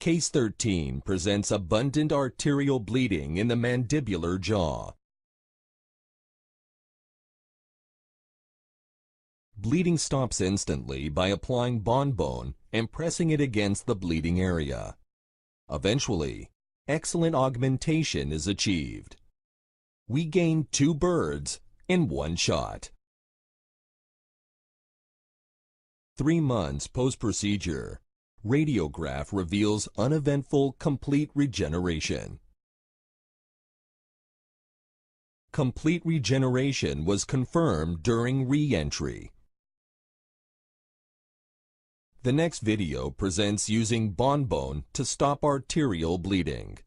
Case 13 presents abundant arterial bleeding in the mandibular jaw. Bleeding stops instantly by applying BondBone and pressing it against the bleeding area. Eventually, excellent augmentation is achieved. We gain 2 birds in 1 shot. 3 months post-procedure, radiograph reveals uneventful complete regeneration. Complete regeneration was confirmed during re-entry. The next video presents using BondBone to stop arterial bleeding.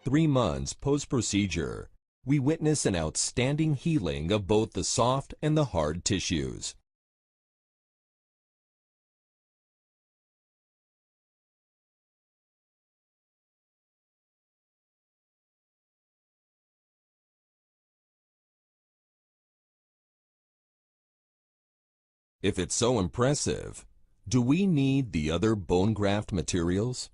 Three months post-procedure, we witness an outstanding healing of both the soft and the hard tissues. If it's so impressive, do we need the other bone graft materials?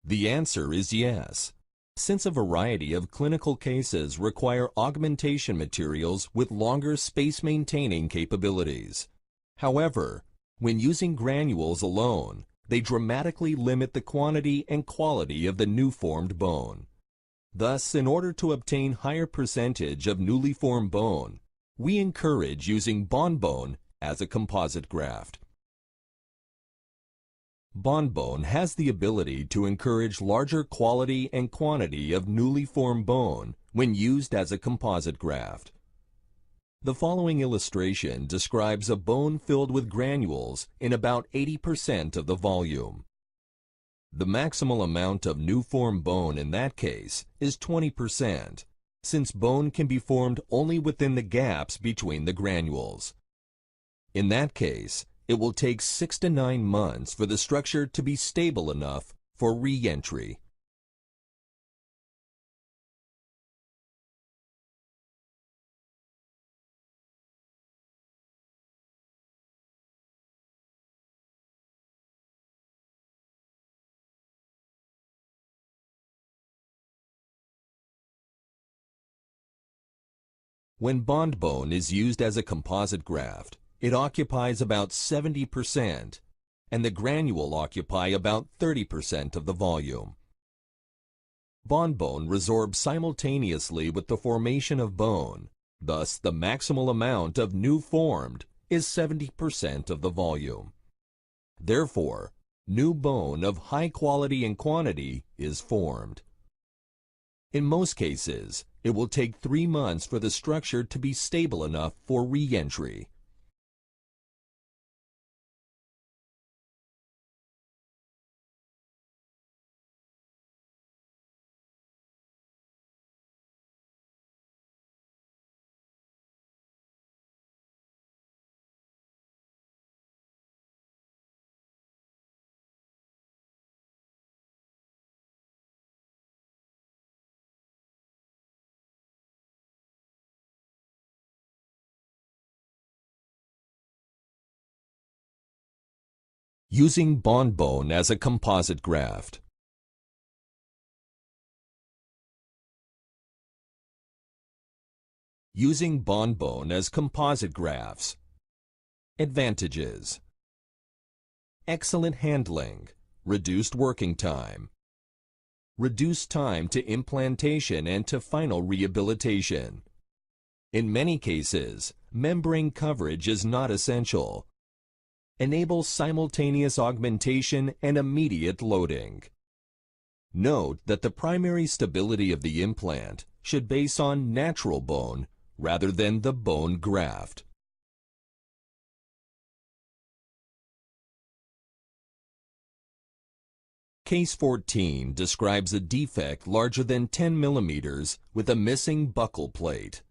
The answer is yes, since a variety of clinical cases require augmentation materials with longer space-maintaining capabilities. However, when using granules alone, they dramatically limit the quantity and quality of the new formed bone. Thus, in order to obtain higher percentage of newly formed bone, we encourage using BondBone as a composite graft. BondBone has the ability to encourage larger quality and quantity of newly formed bone when used as a composite graft. The following illustration describes a bone filled with granules in about 80% of the volume. The maximal amount of new formed bone in that case is 20%, since bone can be formed only within the gaps between the granules. In that case, it will take 6 to 9 months for the structure to be stable enough for re-entry. When BondBone is used as a composite graft, it occupies about 70%, and the granule occupy about 30% of the volume. BondBone resorbs simultaneously with the formation of bone. Thus, the maximal amount of new formed is 70% of the volume. Therefore, new bone of high quality and quantity is formed. In most cases, it will take 3 months for the structure to be stable enough for re-entry. Using BondBone as a composite graft. Using BondBone as composite grafts. Advantages: excellent handling, reduced working time, reduced time to implantation and to final rehabilitation. In many cases, membrane coverage is not essential. Enables simultaneous augmentation and immediate loading. Note that the primary stability of the implant should base on natural bone rather than the bone graft. Case 14 describes a defect larger than 10 millimeters with a missing buccal plate.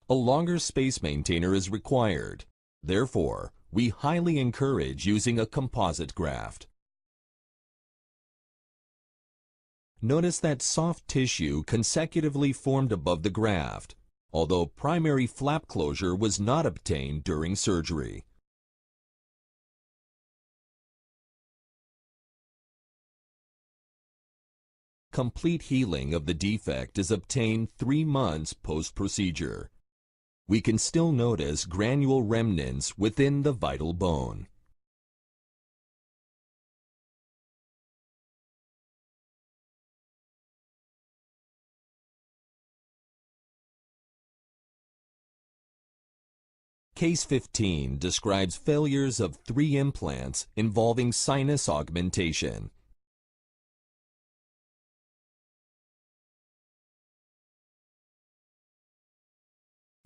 A longer space maintainer is required. Therefore, we highly encourage using a composite graft. Notice that soft tissue consecutively formed above the graft, although primary flap closure was not obtained during surgery. Complete healing of the defect is obtained 3 months post-procedure. We can still notice granule remnants within the vital bone. Case 15 describes failures of 3 implants involving sinus augmentation.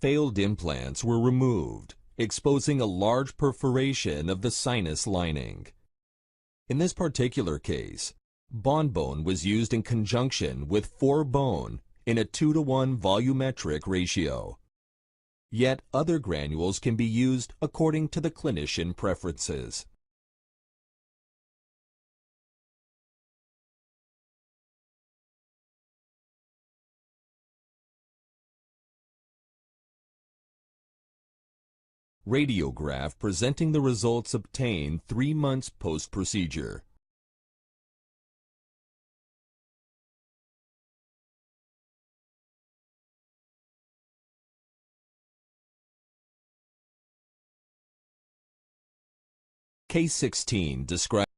Failed implants were removed, exposing a large perforation of the sinus lining. In this particular case, BondBone was used in conjunction with 4-bone in a 2-to-1 volumetric ratio. Yet other granules can be used according to the clinician preferences. Radiograph presenting the results obtained 3 months post-procedure. Case 16 describes